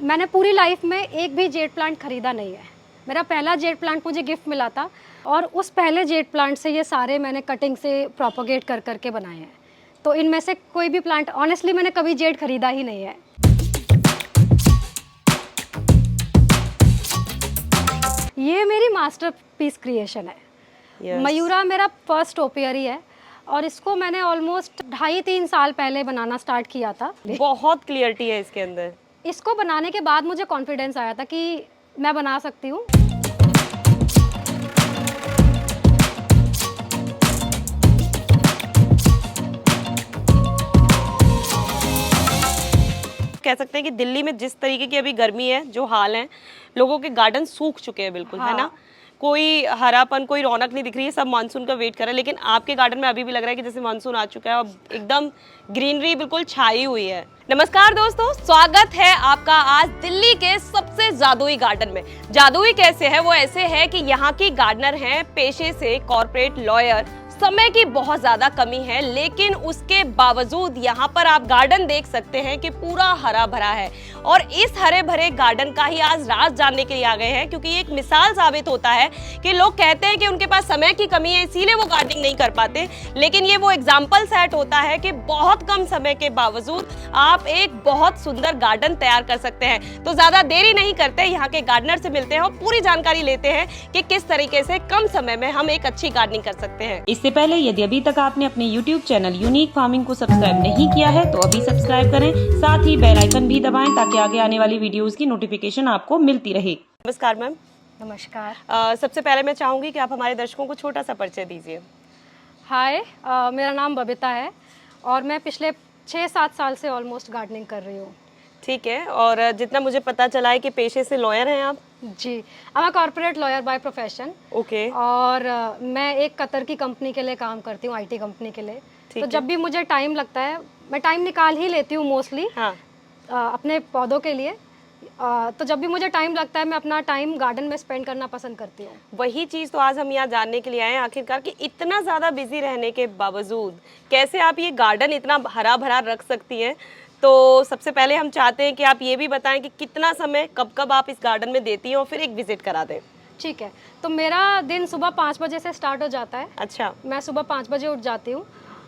मैंने पूरी लाइफ में एक भी जेड प्लांट खरीदा नहीं है। मेरा पहला जेड प्लांट मुझे गिफ्ट मिला था और उस पहले जेड प्लांट से ये सारे मैंने कटिंग से प्रोपोगेट कर करके बनाए हैं। तो इनमें से कोई भी प्लांट ऑनेस्टली मैंने कभी जेड खरीदा ही नहीं है। ये मेरी मास्टरपीस क्रिएशन है। Yes. मयूरा मेरा फर्स्ट ओपियरी है और इसको मैंने ऑलमोस्ट 2.5-3 साल पहले बनाना स्टार्ट किया था। बहुत क्लियरिटी है इसके अंदर। इसको बनाने के बाद मुझे कॉन्फिडेंस आया था कि मैं बना सकती हूँ। कह सकते हैं कि दिल्ली में जिस तरीके की अभी गर्मी है, जो हाल है, लोगों के गार्डन सूख चुके हैं बिल्कुल। हाँ। है ना, कोई हरापन, कोई रौनक नहीं दिख रही है, सब मानसून का वेट कर रहे हैं। लेकिन आपके गार्डन में अभी भी लग रहा है कि जैसे मानसून आ चुका है और एकदम ग्रीनरी बिल्कुल छाई हुई है। नमस्कार दोस्तों, स्वागत है आपका आज दिल्ली के सबसे जादुई गार्डन में। जादुई कैसे है? वो ऐसे है कि यहाँ की गार्डनर हैं पेशे से कॉर्पोरेट लॉयर। समय की बहुत ज्यादा कमी है, लेकिन उसके बावजूद यहाँ पर आप गार्डन देख सकते हैं कि पूरा हरा भरा है। और इस हरे भरे गार्डन का ही आज राज जानने के लिए आ गए हैं, क्योंकि ये एक मिसाल साबित होता है कि लोग कहते हैं कि उनके पास समय की कमी है इसीलिए वो गार्डनिंग नहीं कर पाते, लेकिन ये वो एग्जाम्पल सेट होता है कि बहुत कम समय के बावजूद आप एक बहुत सुंदर गार्डन तैयार कर सकते हैं। तो ज्यादा देरी नहीं करते, यहाँ के गार्डनर से मिलते हैं और पूरी जानकारी लेते हैं कि किस तरीके से कम समय में हम एक अच्छी गार्डनिंग कर सकते हैं। इससे पहले यदि अभी तक आपने अपने YouTube चैनल यूनिक फार्मिंग को सब्सक्राइब नहीं किया है तो अभी सब्सक्राइब करें, साथ ही बेल आइकन भी दबाएं ताकि आगे आने वाली वीडियोस की नोटिफिकेशन आपको मिलती रहे। नमस्कार मैम। नमस्कार। सबसे पहले मैं चाहूंगी कि आप हमारे दर्शकों को छोटा सा परिचय दीजिए। हाय, मेरा नाम बबीता है और मैं पिछले 6-7 साल से ऑलमोस्ट गार्डनिंग कर रही हूँ। ठीक है, और जितना मुझे पता चला है कि पेशे से लॉयर हैं आप। जी, I am corporate lawyer by profession. Okay. और मैं एक कतर की कंपनी के लिए काम करती हूँ, आईटी कंपनी के लिए। तो जब भी मुझे टाइम लगता है, मैं टाइम निकाल ही लेती हूँ मोस्टली। हाँ। अपने पौधों के लिए। तो जब भी मुझे टाइम लगता है, मैं अपना टाइम गार्डन में स्पेंड करना पसंद करती हूँ। वही चीज़ तो आज हम यहाँ जानने के लिए आए हैं आखिरकार कि इतना ज़्यादा बिजी रहने के बावजूद कैसे आप ये गार्डन इतना हरा भरा रख सकती हैं। तो सबसे पहले हम चाहते हैं कि आप ये भी बताएं कि कितना समय कब कब आप इस गार्डन में देती हैं और फिर एक विजिट करा दें। ठीक है, तो मेरा दिन सुबह 5 बजे से स्टार्ट हो जाता है। अच्छा। मैं सुबह 5 बजे उठ जाती हूँ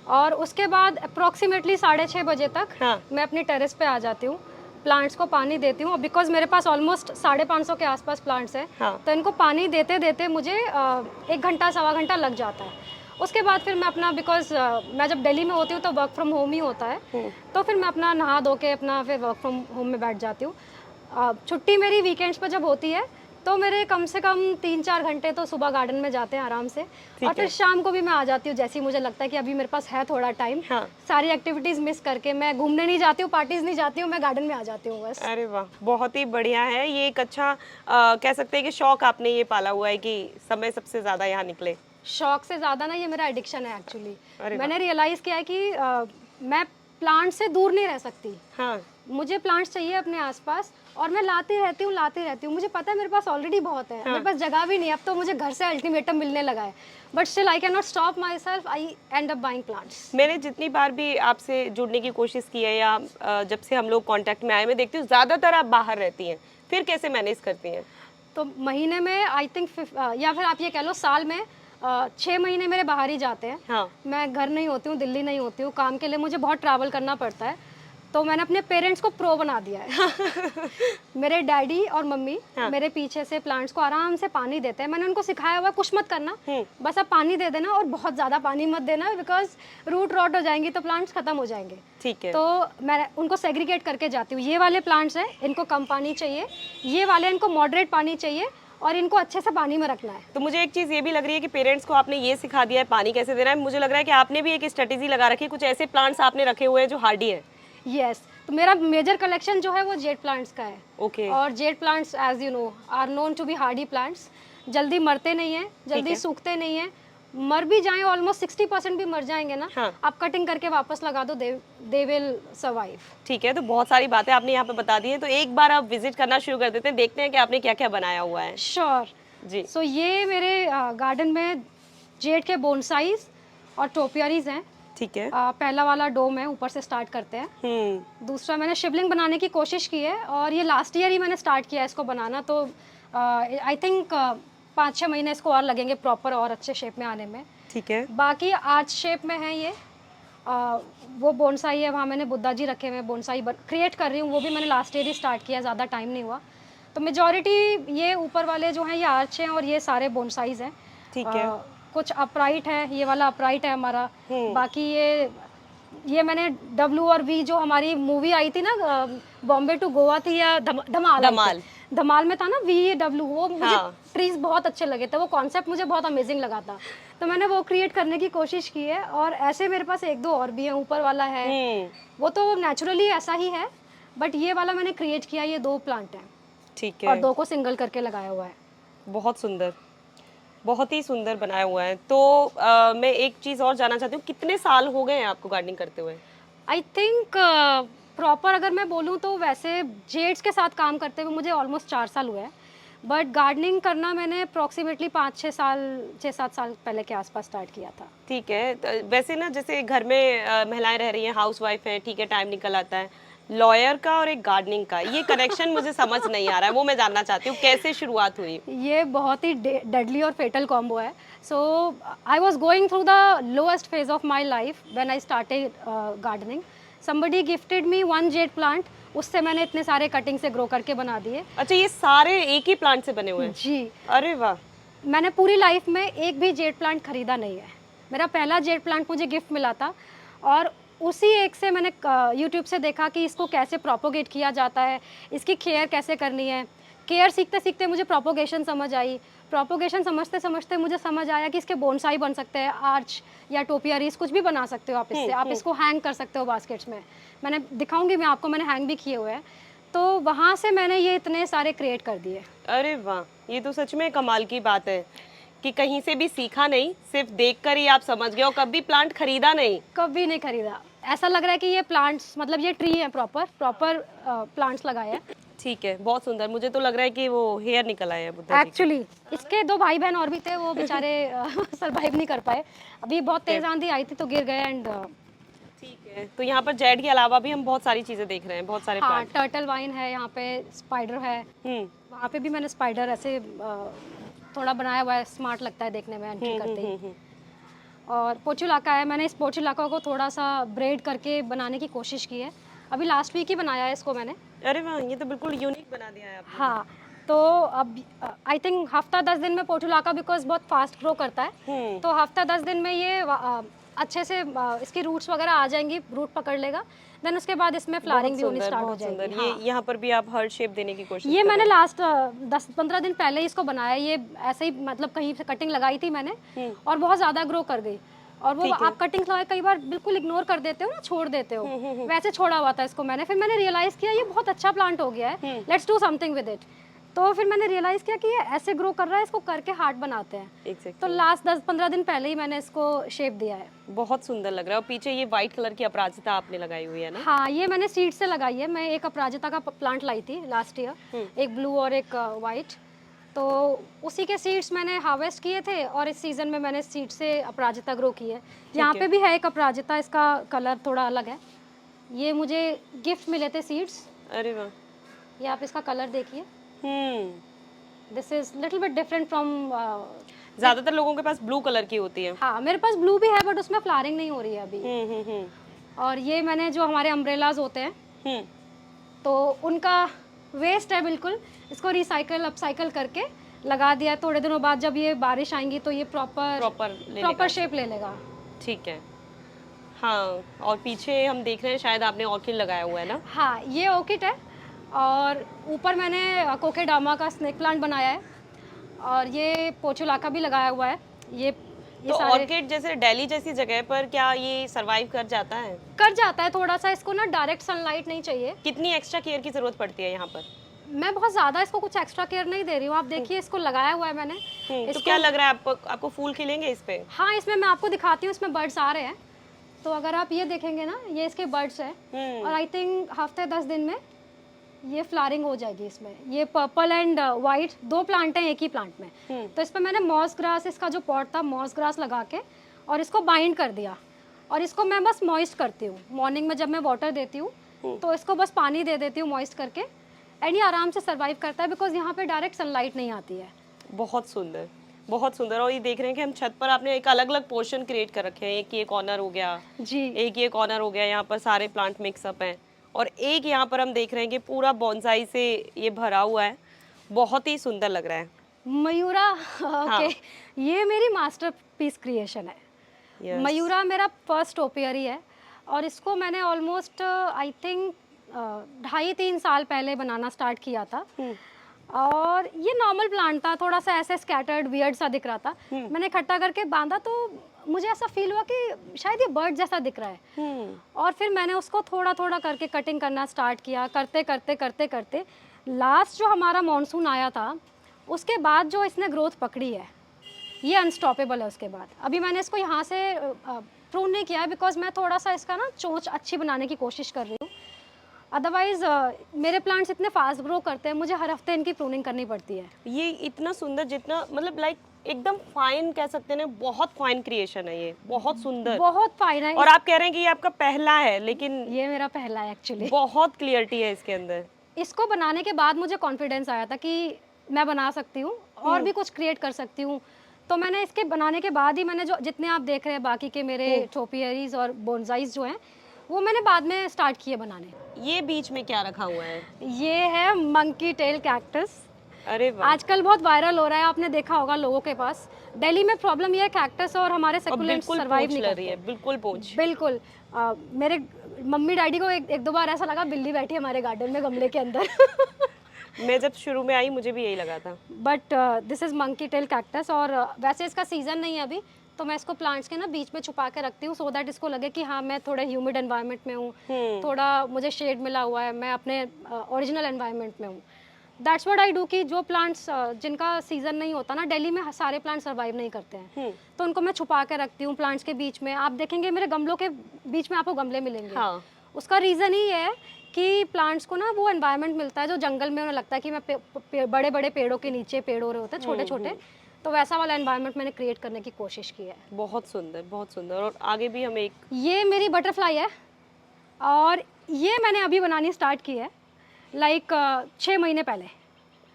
और उसके बाद अप्रॉक्सीमेटली 6:30 बजे तक हाँ। मैं अपनी टेरेस पे आ जाती हूँ, प्लांट्स को पानी देती हूँ। बिकॉज मेरे पास ऑलमोस्ट 550 के आसपास प्लांट्स हैं। हाँ। तो इनको पानी देते देते मुझे 1 घंटा सवा घंटा लग जाता है। उसके बाद फिर मैं अपना, बिकॉज मैं जब दिल्ली में होती हूँ तो वर्क फ्रॉम होम ही होता है, तो फिर मैं अपना नहा धो के अपना फिर वर्क फ्रॉम होम में बैठ जाती हूँ। छुट्टी मेरी वीकेंड्स पर जब होती है तो मेरे कम से कम 3-4 घंटे तो सुबह गार्डन में जाते हैं आराम से। और फिर शाम को भी मैं आ जाती हूँ, जैसे ही मुझे लगता है कि अभी मेरे पास है थोड़ा टाइम। हाँ। सारी एक्टिविटीज़ मिस करके मैं घूमने नहीं जाती हूँ, पार्टीज नहीं जाती हूँ, मैं गार्डन में आ जाती हूँ बस। अरे वाह, बहुत ही बढ़िया है। ये एक अच्छा कह सकते हैं कि शौक आपने ये पाला हुआ है कि समय सबसे ज़्यादा यहाँ निकले। शौक से ज़्यादा ना, ये मेरा एडिक्शन है एक्चुअली। अरे मैंने रियलाइज़ किया है कि मैं प्लांट से दूर नहीं रह सकती। हाँ। मुझे प्लांट्स चाहिए अपने आसपास और मैं लाती रहती हूँ। मुझे पता है मेरे पास ऑलरेडी बहुत है। मेरे पास जगह भी नहीं है, अब तो मुझे घर से अल्टीमेटम मिलने लगा है, but still I can not stop my self, I and up buying plants. मैंने जितनी बार भी आपसे जुड़ने की कोशिश की है या जब से हम लोग कांटेक्ट में आए, मैं देखती हूँ ज़्यादातर आप बाहर रहती हैं, फिर कैसे मैनेज करती हैं? तो महीने में आई थिंक या फिर आप ये कह लो साल में 6 महीने मेरे बाहर ही जाते हैं। हाँ। मैं घर नहीं होती हूँ, दिल्ली नहीं होती हूँ, काम के लिए मुझे बहुत ट्रैवल करना पड़ता है। तो मैंने अपने पेरेंट्स को प्रो बना दिया है। मेरे डैडी और मम्मी मेरे पीछे से प्लांट्स को आराम से पानी देते हैं। मैंने उनको सिखाया हुआ है कुछ मत करना, बस आप पानी दे देना और बहुत ज़्यादा पानी मत देना, बिकॉज रूट रॉट हो जाएंगी तो प्लांट्स खत्म हो जाएंगे। ठीक है। तो मैं उनको सेग्रीगेट करके जाती हूँ, ये वाले प्लांट्स हैं इनको कम पानी चाहिए, ये वाले इनको मॉडरेट पानी चाहिए और इनको अच्छे से पानी में रखना है। तो मुझे एक चीज़ ये भी लग रही है कि पेरेंट्स को आपने ये सिखा दिया है पानी कैसे देना है। मुझे लग रहा है कि आपने भी एक स्ट्रेटेजी लगा रखी है, कुछ ऐसे प्लांट्स आपने रखे हुए हैं जो हार्डी है। यस, तो मेरा मेजर कलेक्शन जो है वो जेड प्लांट्स का है। ओके। और jade plants as you know are known to be hardy plants. जल्दी मरते नहीं हैं, जल्दी सूखते नहीं हैं, मर भी जाएं ऑलमोस्ट 60% भी मर जाएंगे ना। हाँ। आप कटिंग करके वापस लगा दो, दे विल सर्वाइव। ठीक है, तो बहुत सारी बातें आपने यहाँ पे बता दी हैं, तो एक बार आप विजिट करना शुरू कर देते हैं, देखते हैं कि आपने क्या क्या बनाया हुआ है। श्योर जी। सो ये मेरे गार्डन में जेड के बोनसाइज और टोपियरीज हैं। ठीक है। पहला वाला डोम है, ऊपर से स्टार्ट करते हैं। दूसरा मैंने शिवलिंग बनाने की कोशिश की है और ये लास्ट ईयर ही मैंने स्टार्ट किया है इसको बनाना, तो आई थिंक 5-6 महीने इसको और लगेंगे प्रॉपर और अच्छे शेप में आने में। ठीक है। बाकी आर्च शेप में है ये। वो बोनसाई है, वहाँ मैंने बुद्धा जी रखे हुए, बोनसाई क्रिएट कर रही हूँ, वो भी मैंने लास्ट ईयर ही स्टार्ट किया, ज़्यादा टाइम नहीं हुआ। तो मेजॉरिटी ये ऊपर वाले जो हैं ये आर्च हैं और ये सारे बोनसाइज हैं। ठीक है। कुछ अपराइट है, ये वाला अपराइट है हमारा। बाकी ये मैंने W और V जो हमारी मूवी आई थी ना, बॉम्बे टू गोवा थी या धमाल में था ना VW, वो मुझे ट्रीज बहुत अच्छे लगे थे, वो कॉन्सेप्ट मुझे बहुत अमेजिंग लगा था, तो मैंने वो क्रिएट करने की कोशिश की है। और ऐसे मेरे पास 1-2 और भी हैं। ऊपर वाला है वो तो नेचुरली ऐसा ही है, बट ये वाला मैंने क्रिएट किया, ये 2 प्लांट हैं। ठीक है। और 2 को सिंगल करके लगाया हुआ है। बहुत सुंदर, बहुत ही सुंदर बनाया हुआ है। तो मैं एक चीज़ और जानना चाहती हूँ, कितने साल हो गए हैं आपको गार्डनिंग करते हुए? आई थिंक प्रॉपर अगर मैं बोलूँ तो वैसे जेड्स के साथ काम करते हुए मुझे ऑलमोस्ट 4 साल हुए हैं, बट गार्डनिंग करना मैंने अप्रॉक्सीमेटली 6-7 साल पहले के आसपास स्टार्ट किया था। ठीक है। तो वैसे ना, जैसे घर में महिलाएं रह रही हैं, हाउस वाइफ हैं, ठीक है, टाइम निकल आता है, लॉयर का और एक गार्डनिंग का ये कनेक्शन मुझे समझ नहीं आ रहा है, वो मैं जानना चाहती हूँ कैसे शुरुआत हुई? ये बहुत ही डेडली और फेटल कॉम्बो है। So I was going through the lowest phase of my life when I started gardening. Somebody gifted me 1 jade plant, उससे मैंने इतने सारे कटिंग से ग्रो करके बना दिए। अच्छा, ये सारे एक ही प्लांट से बने हुए हैं? जी। अरे वाह। मैंने पूरी लाइफ में एक भी जेड प्लांट खरीदा नहीं है। मेरा पहला जेड प्लांट मुझे गिफ्ट मिला था और उसी एक से मैंने यूट्यूब से देखा कि इसको कैसे प्रोपोगेट किया जाता है, इसकी केयर कैसे करनी है। केयर सीखते सीखते मुझे प्रोपोगेशन समझ आई। प्रोपोगेशन समझते समझते मुझे समझ आया कि इसके बोनसाई बन सकते हैं, आर्च या टोपियारीज कुछ भी बना सकते हो आप इससे। आप इसको हैंग कर सकते हो बास्केट्स में, मैंने दिखाऊंगी मैं आपको, मैंने हैंग भी किए हुए हैं। तो वहाँ से मैंने ये इतने सारे क्रिएट कर दिए। अरे वाह, ये तो सच में कमाल की बात है कि कहीं से भी सीखा नहीं, सिर्फ देखकर ही आप समझ गए और कभी प्लांट खरीदा नहीं? कभी नहीं खरीदा। ऐसा लग रहा है कि ये प्लांट्स, मतलब ये ट्री है, प्रॉपर प्लांट्स लगाए हैं। ठीक है, बहुत सुंदर। मुझे तो लग रहा है कि वो हेयर निकल आए हैं बुद्धा जी के। एक्चुअली इसके 2 भाई बहन और भी थे, वो बेचारे सरवाइव नहीं कर पाए। अभी बहुत तेज आंधी आई थी तो गिर गए एंड। ठीक है। तो यहाँ पर जेड के अलावा भी हम बहुत सारी चीजें देख रहे हैं, बहुत सारे हाँ, प्लांट। टर्टल वाइन है, यहाँ पे स्पाइडर है। वहाँ पे भी मैंने स्पाइडर ऐसे थोड़ा बनाया हुआ है, स्मार्ट लगता है देखने में एंट्री करते ही। और पोचुलाका है, मैंने इस पोचुलाका को थोड़ा सा ब्रेड करके बनाने की कोशिश की है। अभी लास्ट वीक ही बनाया है इसको मैंने। अरे वाह, ये तो बिल्कुल यूनिक बना दिया है आपने। हाँ, तो अब आई थिंक हफ्ता 10 दिन में पोचुलाका, बिकॉज बहुत फास्ट ग्रो करता है, तो हफ्ता 10 दिन में ये अच्छे से इसकी रूट्स वगैरह आ जाएंगी, रूट पकड़ लेगा, देन उसके बाद इसमें फ्लावरिंग भी होनी स्टार्ट हो जाएगी। हाँ। ये यहाँ पर भी आप हर्ट शेप देने की कोशिश ये मैंने लास्ट 10-15 दिन पहले ही इसको बनाया। ये ऐसे ही मतलब कहीं से कटिंग लगाई थी मैंने और बहुत ज़्यादा ग्रो कर गई। और वो आप कटिंग्स लगाए कई बार बिल्कुल इग्नोर कर देते हो ना, छोड़ देते हो, वैसे छोड़ा हुआ था इसको मैंने। फिर मैंने रियलाइज़ किया ये बहुत अच्छा प्लांट हो गया है, let's do something with it. तो फिर मैंने रियलाइज़ किया कि ये ऐसे ग्रो कर रहा है, इसको करके हार्ट बनाते हैं। तो लास्ट 10-15 दिन पहले ही मैंने इसको शेप दिया है। बहुत सुंदर लग रहा है। और पीछे ये व्हाइट कलर की अपराजिता आपने लगाई हुई है ना? हाँ, ये मैंने सीड से लगाई है। मैं एक अपराजिता का प्लांट लाई थी लास्ट ईयर, एक ब्लू और एक वाइट। तो उसी के सीड्स मैंने हार्वेस्ट किए थे और इस सीजन में मैंने सीड से अपराजिता ग्रो की है। यहाँ पे भी है एक अपराजिता, इसका कलर थोड़ा अलग है। ये मुझे गिफ्ट मिले थे सीड्स। अरे वाह, ये आप इसका कलर देखिए, this is little bit different from. ज्यादातर लोगों के पास ब्लू कलर की होती है। हाँ, मेरे पास ब्लू भी है बट उसमें फ्लावरिंग नहीं हो रही है अभी। और ये मैंने जो हमारे अम्ब्रेलाज होते हैं तो उनका वेस्ट है बिल्कुल, इसको रिसाइकल अपसाइकल करके लगा दिया। थोड़े दिनों बाद जब ये बारिश आएंगी तो ये प्रॉपर शेप ले लेगा। ठीक है। हाँ, और पीछे हम देख रहे हैं शायद आपने ऑर्किड लगाया हुआ है ना? हाँ, ये ऑर्किड है और ऊपर मैंने कोकेडामा का स्नेक प्लांट बनाया है और ये पोचुलाका भी लगाया हुआ है। ये तो ऑर्किड जैसे दिल्ली जैसी जगह पर क्या ये सरवाइव कर जाता है? कर जाता है थोड़ा सा। इसको ना डायरेक्ट सनलाइट नहीं चाहिए। कितनी एक्स्ट्रा केयर की जरूरत पड़ती है यहाँ पर? मैं बहुत ज्यादा इसको कुछ एक्स्ट्रा केयर नहीं दे रही हूँ। आप देखिए, इसको लगाया हुआ है मैंने। तो क्या लग रहा है आपको फूल खिलेंगे इस पे? हाँ, इसमें मैं आपको दिखाती हूँ, इसमें बर्ड्स आ रहे हैं। तो अगर आप ये देखेंगे ना, ये इसके बर्ड्स हैं और आई थिंक हफ्ते 10 दिन में ये फ्लावरिंग हो जाएगी इसमें। ये पर्पल एंड वाइट 2 प्लांट हैं एक ही प्लांट में। तो इस पर मैंने मॉस ग्रास, इसका जो पॉट था मॉस ग्रास लगा के और इसको बाइंड कर दिया। और इसको मैं बस मॉइस्ट करती हूँ मॉर्निंग में जब मैं वाटर देती हूँ, तो इसको बस पानी दे देती हूँ मॉइस्ट करके, एंड ये आराम से सर्वाइव करता है बिकॉज यहाँ पे डायरेक्ट सनलाइट नहीं आती है। बहुत सुंदर, बहुत सुंदर। और ये देख रहे हैं कि हम छत पर आपने एक अलग अलग पोर्शन क्रिएट कर रखे हैं। एक ये कॉर्नर हो गया जी, एक ये कॉर्नर हो गया, यहाँ पर सारे प्लांट मिक्सअप हैं, और एक यहाँ पर हम देख रहे हैं कि पूरा बॉन्साई से ये भरा हुआ है। बहुत ही सुंदर लग रहा है। मयूरा, ओके, ये मेरी मास्टरपीस क्रिएशन है। Yes. मयूरा मेरा फर्स्ट टोपियरी है और इसको मैंने ऑलमोस्ट आई थिंक 2.5-3 साल पहले बनाना स्टार्ट किया था। और ये नॉर्मल प्लांट था, थोड़ा सा ऐसे स्कैटर्ड वियर्ड सा दिख रहा था। मैंने इकट्ठा करके बांधा तो मुझे ऐसा फील हुआ कि शायद ये बर्ड जैसा दिख रहा है। और फिर मैंने उसको थोड़ा थोड़ा करके कटिंग करना स्टार्ट किया। करते करते करते करते लास्ट जो हमारा मॉनसून आया था उसके बाद जो इसने ग्रोथ पकड़ी है ये अनस्टॉपेबल है। उसके बाद अभी मैंने इसको यहाँ से प्रून नहीं किया है बिकॉज मैं थोड़ा सा इसका ना चोंच अच्छी बनाने की कोशिश कर रही हूँ। अदरवाइज मेरे प्लांट्स इतने फास्ट ग्रो करते हैं, मुझे हर हफ्ते इनकी प्रूनिंग करनी पड़ती है। ये इतना सुंदर, जितना मतलब लाइक एकदम फाइन कह सकते हैं, बहुत फाइन क्रिएशन है ये, बहुत सुंदर, बहुत फाइन है। और आप कह रहे हैं कि ये आपका पहला है, लेकिन ये मेरा पहला है एक्चुअली। बहुत क्लियरिटी है इसके अंदर। इसको बनाने के बाद मुझे कॉन्फिडेंस आया था कि मैं बना सकती हूँ और भी कुछ क्रिएट कर सकती हूँ। तो मैंने इसके बनाने के बाद ही मैंने जो जितने आप देख रहे हैं बाकी के मेरे टोपियरीज और बोनसाइज जो हैं वो मैंने बाद में स्टार्ट किए बनाने। ये बीच में क्या रखा हुआ है? ये है मंकी टेल कैक्टस। अरे वाह, आजकल बहुत वायरल हो रहा है, आपने देखा होगा लोगों के पास। दिल्ली में प्रॉब्लम ये है कैक्टस और हमारे सेकुलेंट्स सर्वाइव नहीं रही है। करते। बिल्कुल पूछ, बिल्कुल। मेरे मम्मी डैडी को एक दो बार ऐसा लगा बिल्ली बैठी है हमारे गार्डन में गमले के अंदर। मैं जब शुरू में आई मुझे भी यही लगा था। But this is monkey tail cactus. और वैसे इसका सीज़न नहीं है अभी, तो मैं इसको प्लांट्स के ना बीच में छुपा के रखती हूँ सो दैट इसको लगे कि हाँ मैं थोड़े ह्यूमिड एनवायरनमेंट में हूँ, थोड़ा मुझे शेड मिला हुआ है, मैं अपने ओरिजिनल एनवायरनमेंट में हूँ। दैट्स व्हाट आई डू कि जो प्लांट्स जिनका सीज़न नहीं होता ना, दिल्ली में सारे प्लांट्स सर्वाइव नहीं करते हैं, तो उनको मैं छुपा के रखती हूँ प्लांट्स के बीच में। आप देखेंगे मेरे गमलों के बीच में आपको गमले मिलेंगे। हाँ। उसका रीज़न ही है कि प्लांट्स को ना वो एनवायरनमेंट मिलता है जो जंगल में उन्हें लगता है कि मैं बड़े बड़े पेड़ों के नीचे पेड़ हो रहे होते हैं छोटे छोटे, तो वैसा वाला एनवायरनमेंट मैंने क्रिएट करने की कोशिश की है। बहुत सुंदर, बहुत सुंदर। और आगे भी हम एक, ये मेरी बटरफ्लाई है और ये मैंने अभी बनानी स्टार्ट की है लाइक 6 महीने पहले।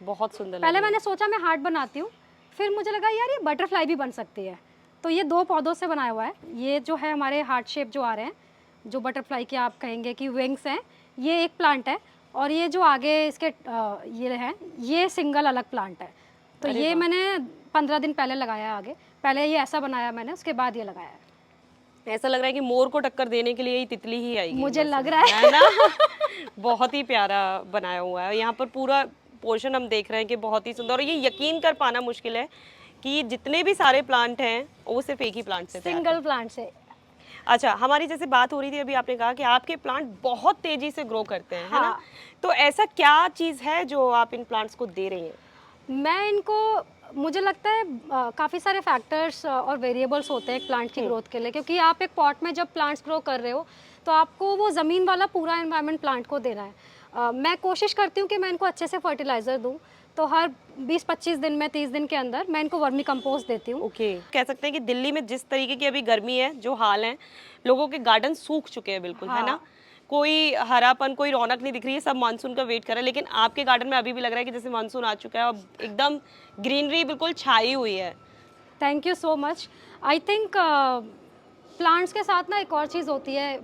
बहुत सुंदर। पहले मैंने सोचा मैं हार्ट बनाती हूँ, फिर मुझे लगा यार ये बटरफ्लाई भी बन सकती है, तो ये 2 पौधों से बनाया हुआ है। ये जो है हमारे हार्ट शेप जो आ रहे हैं, जो बटरफ्लाई के आप कहेंगे कि विंग्स हैं, ये एक प्लांट है। और ये जो आगे इसके ये है, ये सिंगल अलग प्लांट है। तो ये मैंने 15 दिन पहले लगाया है। आगे पहले ये ऐसा बनाया मैंने, उसके बाद ये लगाया है। ऐसा लग रहा है कि मोर को टक्कर देने के लिए ये तितली ही आएगी, मुझे बस लग रहा है ना। बहुत ही प्यारा बनाया हुआ है। यहाँ पर पूरा पोर्शन हम देख रहे हैं कि बहुत ही सुंदर, और ये यकीन कर पाना मुश्किल है कि जितने भी सारे प्लांट हैं वो सिर्फ एक ही प्लांट से तैयार सिंगल प्लांट से। अच्छा, हमारी जैसे बात हो रही थी अभी, आपने कहा कि आपके प्लांट बहुत तेजी से ग्रो करते हैं, है ना? तो ऐसा क्या चीज़ है जो आप इन प्लांट्स को दे रही हैं? मैं इनको, मुझे लगता है काफ़ी सारे फैक्टर्स और वेरिएबल्स होते हैं एक प्लांट की ग्रोथ के लिए, क्योंकि आप एक पॉट में जब प्लांट्स ग्रो कर रहे हो तो आपको वो ज़मीन वाला पूरा एनवायरनमेंट प्लांट को देना है। मैं कोशिश करती हूँ कि मैं इनको अच्छे से फर्टिलाइज़र दूँ, तो हर 20-25 दिन में 30 दिन के अंदर मैं इनको वर्मी कंपोस्ट देती हूँ। ओके, कह सकते हैं कि दिल्ली में जिस तरीके की अभी गर्मी है, जो हाल है, लोगों के गार्डन सूख चुके हैं बिल्कुल, है ना? कोई हरापन, कोई रौनक नहीं दिख रही है, सब मानसून का वेट कर रहा है, लेकिन आपके गार्डन में अभी भी लग रहा है कि जैसे मानसून आ चुका है और एकदम ग्रीनरी बिल्कुल छाई हुई है। Thank you so much. I think plants के साथ ना एक और चीज़ होती है,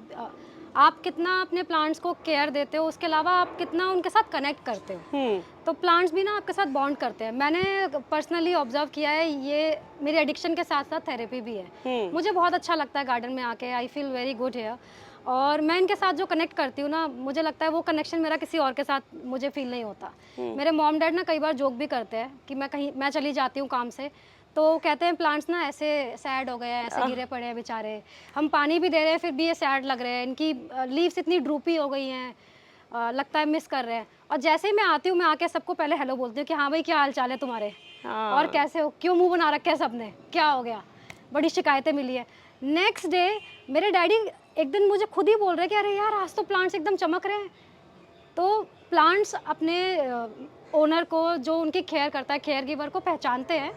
आप कितना अपने प्लांट्स को केयर देते हो, उसके अलावा आप कितना उनके साथ कनेक्ट करते हो, तो प्लांट्स भी ना आपके साथ बॉन्ड करते हैं। मैंने पर्सनली ऑब्जर्व किया है, ये मेरी एडिक्शन के साथ साथ थेरेपी भी है। मुझे बहुत अच्छा लगता है गार्डन में आके, I feel very good here. और मैं इनके साथ जो कनेक्ट करती हूँ ना, मुझे लगता है वो कनेक्शन मेरा किसी और के साथ मुझे फील नहीं होता। मेरे मॉम डैड ना कई बार जोक भी करते हैं कि मैं चली जाती हूँ काम से, तो कहते हैं प्लांट्स ना ऐसे सैड हो गए हैं, ऐसे गिरे पड़े हैं बेचारे, हम पानी भी दे रहे हैं फिर भी ये सैड लग रहे हैं, इनकी लीव्स इतनी ड्रूपी हो गई हैं, लगता है मिस कर रहे हैं। और जैसे ही मैं आती हूँ, मैं आके सबको पहले हेलो बोलती हूँ कि हाँ भाई क्या हाल चाल है तुम्हारे, और कैसे हो, क्यों मुंह बना रखा है सबने, क्या हो गया, बड़ी शिकायतें मिली है। नेक्स्ट डे मेरे डैडी एक दिन मुझे खुद ही बोल रहे कि अरे यार आज तो प्लांट्स एकदम चमक रहे हैं। तो प्लांट्स अपने ओनर को, जो उनकी केयर करता है, केयर गिवर को पहचानते हैं,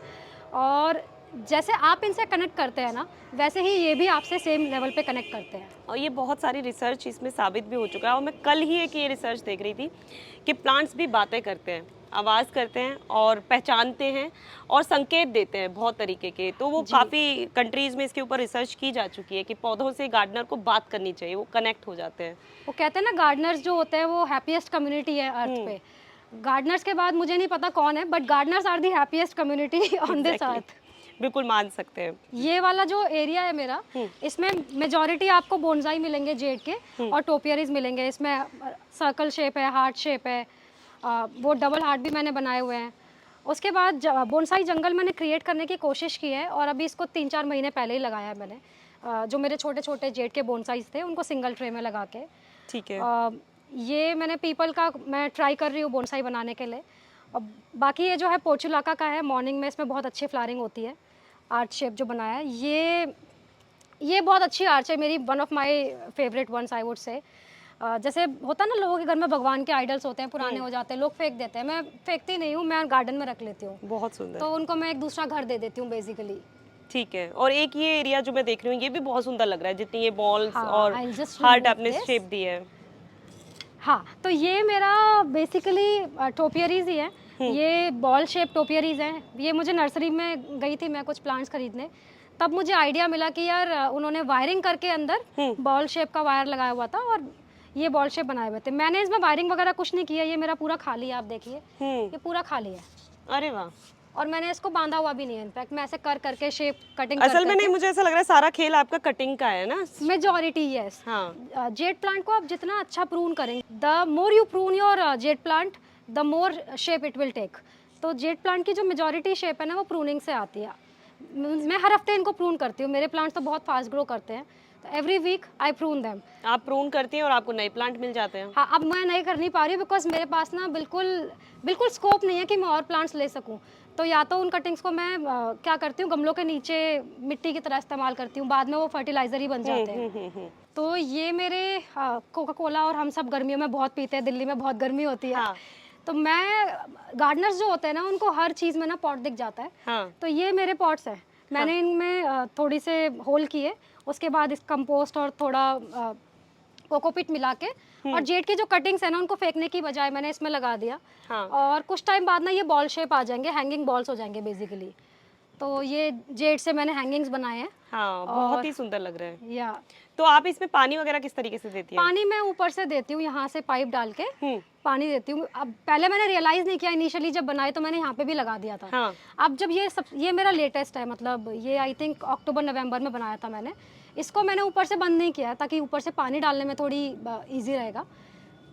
और जैसे आप इनसे कनेक्ट करते हैं ना, वैसे ही ये भी आपसे सेम लेवल पे कनेक्ट करते हैं। और ये बहुत सारी रिसर्च इसमें साबित भी हो चुका है। और मैं कल ही एक ये रिसर्च देख रही थी कि प्लांट्स भी बातें करते हैं, आवाज़ करते हैं और पहचानते हैं और संकेत देते हैं बहुत तरीके के। तो वो काफ़ी कंट्रीज़ में इसके ऊपर रिसर्च की जा चुकी है कि पौधों से गार्डनर को बात करनी चाहिए, वो कनेक्ट हो जाते हैं। वो कहते हैं ना, गार्डनर्स जो होते हैं वो हैप्पीएस्ट कम्युनिटी है अर्थ पे। गार्डनर्स के बाद मुझे नहीं पता कौन है, but gardeners are the happiest community on this earth. बिल्कुल मान सकते हैं। ये वाला जो एरिया है मेरा, इसमें मेजॉरिटी आपको बोनसाई मिलेंगे जेड के, और टोपियरीज मिलेंगे। इसमें सर्कल शेप है, हार्ट शेप है, वो डबल हार्ट भी मैंने बनाए हुए हैं। उसके बाद बोनसाई जंगल मैंने क्रिएट करने की कोशिश की है, और अभी इसको 3-4 महीने पहले ही लगाया है मैंने। जो मेरे छोटे छोटे जेड के बोनसाइज थे उनको सिंगल ट्रे में लगा के। ठीक है। ये मैंने पीपल का मैं ट्राई कर रही हूँ बोनसाई बनाने के लिए। और बाकी ये जो है पोर्चुलाका का है, मॉर्निंग में इसमें बहुत अच्छी फ्लावरिंग होती है। आर्ट शेप जो बनाया है ये बहुत अच्छी आर्ट है मेरी, one of my favourite ones I would say. जैसे होता है ना, लोगों के घर में भगवान के आइडल्स होते हैं, पुराने हो जाते हैं, लोग फेंक देते हैं। मैं फेंकती नहीं हूँ, मैं गार्डन में रख लेती हूँ। बहुत सुंदर। तो उनको मैं एक दूसरा घर दे देती हूँ बेसिकली। ठीक है। और एक ये एरिया जो मैं देख रही हूँ ये भी बहुत सुंदर लग रहा है, जितनी ये बॉल्स हाँ, और I'll just हार्ट remove आपने this. शेप दी है। हाँ, तो ये मेरा बेसिकली टोपियरीज ही है। ये बॉल शेप टोपियरीज हैं। ये मुझे नर्सरी में गई थी मैं कुछ प्लांट्स खरीदने, तब मुझे आइडिया मिला कि यार उन्होंने वायरिंग करके अंदर बॉल शेप का वायर लगाया हुआ था, और ये बॉल शेप बनाए हुए थे। मैंने इसमें वायरिंग वगैरह कुछ नहीं किया, ये मेरा पूरा खाली है। आप देखिए ये पूरा खाली है। अरे वाह। और मैंने इसको बांधा हुआ भी नहीं है, इनफैक्ट मैं ऐसे कर करके शेप कटिंग असल में नहीं, मुझे ऐसा लग रहा है सारा खेल आपका कटिंग का है ना। Majority yes. हाँ। जेड प्लांट को आप जितना अच्छा प्रून करेंगे, the more you prune your jade plant the more shape it will take. तो जेड प्लांट की जो मेजॉरिटी शेप है ना, वो प्रूनिंग से आती है। मैं हर हफ्ते इनको प्रून करती हूँ। मेरे प्लांट्स तो बहुत फास्ट ग्रो करते हैं, तो every week I prune them. आप प्रून करती हैं और आपको नए प्लांट मिल जाते हैं। हाँ, अब मैं नहीं कर नहीं पा रही हूँ बिकॉज मेरे पास ना बिल्कुल स्कोप नहीं है कि मैं और प्लांट्स ले सकूँ। तो या तो उन कटिंग्स को मैं क्या करती हूँ, गमलों के नीचे मिट्टी की तरह इस्तेमाल करती हूँ, बाद में वो फर्टिलाइजर ही बन जाते हैं। तो ये मेरे कोका कोला और हम सब गर्मियों में बहुत पीते हैं, दिल्ली में बहुत गर्मी होती है। हाँ। तो मैं गार्डनर्स जो होते हैं ना, उनको हर चीज़ में ना पॉट दिख जाता है। हाँ। तो ये मेरे पॉट्स हैं। मैंने इनमें थोड़ी से होल किए, उसके बाद इस कंपोस्ट और थोड़ा कोकोपीट मिला के, और जेड की जो कटिंग्स है ना, उनको फेंकने की बजाय मैंने इसमें लगा दिया। हाँ। और कुछ टाइम बाद ना ये बॉल शेप आ जाएंगे, हैंगिंग बॉल्स हो जाएंगे बेसिकली। तो ये जेड से मैंने हैंगिंग्स बनाए हैं। हाँ, बहुत ही सुंदर लग रहा है। या तो आप इसमें पानी वगैरह किस तरीके से देती हैं? पानी मैं ऊपर से देती हूँ, यहाँ से पाइप डाल के पानी देती हूँ। अब पहले मैंने रियलाइज नहीं किया, इनिशियली जब बनाए तो मैंने यहाँ पे भी लगा दिया था। हाँ। अब जब ये मेरा लेटेस्ट है, मतलब ये आई थिंक अक्टूबर नवंबर में बनाया था मैंने। इसको मैंने ऊपर से बंद नहीं किया ताकि ऊपर से पानी डालने में थोड़ी ईजी रहेगा।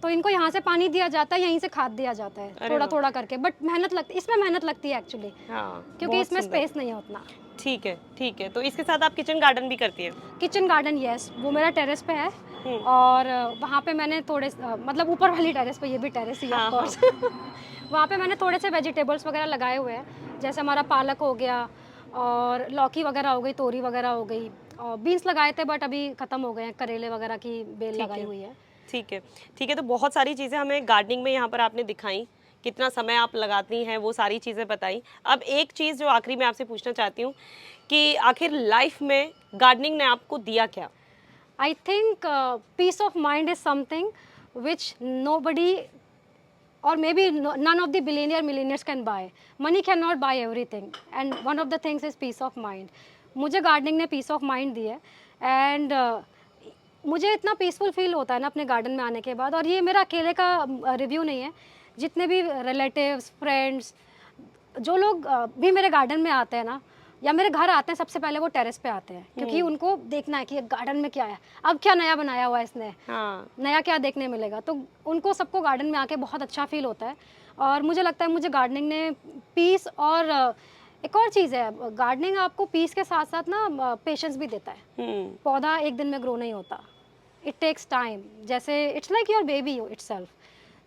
तो इनको यहाँ से पानी दिया जाता है, यहीं से खाद दिया जाता है, थोड़ा थोड़ा करके। बट मेहनत लगती, इसमें मेहनत लगती है एक्चुअली। हाँ, क्योंकि इसमें स्पेस नहीं है उतना। ठीक है, ठीक है। तो इसके साथ आप किचन गार्डन भी करती हैं? किचन गार्डन यस, वो मेरा टेरेस पे है। और वहाँ पे मैंने थोड़े मतलब ऊपर वाली टेरेस पे, ये भी टेरेस ही है ऑफ कोर्स। वहाँ पे मैंने थोड़े से वेजिटेबल्स वगैरह लगाए हुए हैं, जैसे हमारा पालक हो गया, और लौकी वगैरह हो गई, तोरी वगैरह हो गई, और बीन्स लगाए थे बट अभी ख़त्म हो गए हैं। करेले वगैरह की बेल लगाई हुई है। ठीक है, ठीक है। तो बहुत सारी चीज़ें हमें गार्डनिंग में यहाँ पर आपने दिखाई, कितना समय आप लगाती हैं, वो सारी चीज़ें बताई। अब एक चीज़ जो आखिरी में आपसे पूछना चाहती हूँ कि आखिर लाइफ में गार्डनिंग ने आपको दिया क्या? I think peace of mind is something which nobody or maybe none of the millionaires can buy. Money cannot buy everything, and one of the things is peace of mind. मुझे gardening ने piece of mind दी है, and मुझे इतना peaceful feel होता है ना अपने garden में आने के बाद। और ये मेरा अकेले का रिव्यू नहीं है, जितने भी रिलेटिव्स, फ्रेंड्स, जो लोग भी मेरे गार्डन में आते हैं ना, या मेरे घर आते हैं, सबसे पहले वो टेरेस पे आते हैं, क्योंकि उनको देखना है कि गार्डन में क्या है, अब क्या नया बनाया हुआ है इसने। हाँ। नया क्या देखने मिलेगा। तो उनको सबको गार्डन में आके बहुत अच्छा फील होता है। और मुझे लगता है मुझे गार्डनिंग ने पीस, और एक और चीज़ है, गार्डनिंग आपको पीस के साथ साथ ना पेशेंस भी देता है। पौधा एक दिन में ग्रो नहीं होता, इट टेक्स टाइम। जैसे it's like your baby itself.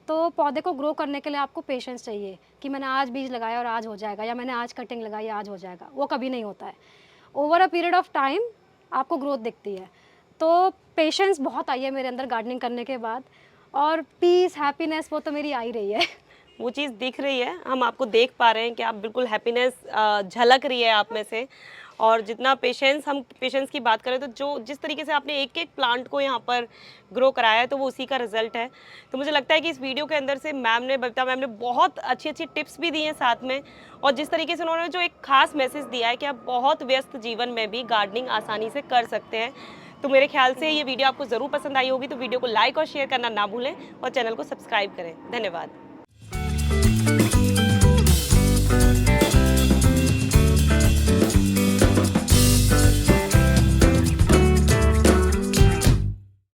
तो पौधे को ग्रो करने के लिए आपको पेशेंस चाहिए कि मैंने आज बीज लगाया और आज हो जाएगा, या मैंने आज कटिंग लगाई आज हो जाएगा। वो कभी नहीं होता है। Over a period of time आपको ग्रोथ दिखती है। तो पेशेंस बहुत आई है मेरे अंदर गार्डनिंग करने के बाद, और पीस, हैप्पीनेस वो तो मेरी आ ही रही है। वो चीज़ दिख रही है, हम आपको देख पा रहे हैं कि आप बिल्कुल हैप्पीनेस झलक रही है आप में से। और जितना पेशेंस, हम पेशेंस की बात करें तो जो जिस तरीके से आपने एक एक प्लांट को यहाँ पर ग्रो कराया है तो वो उसी का रिजल्ट है। तो मुझे लगता है कि इस वीडियो के अंदर से बबीता मैम ने बहुत अच्छी अच्छी टिप्स भी दी हैं साथ में, और जिस तरीके से उन्होंने जो एक खास मैसेज दिया है कि आप बहुत व्यस्त जीवन में भी गार्डनिंग आसानी से कर सकते हैं। तो मेरे ख्याल से ये वीडियो आपको ज़रूर पसंद आई होगी, तो वीडियो को लाइक और शेयर करना ना भूलें और चैनल को सब्सक्राइब करें। धन्यवाद।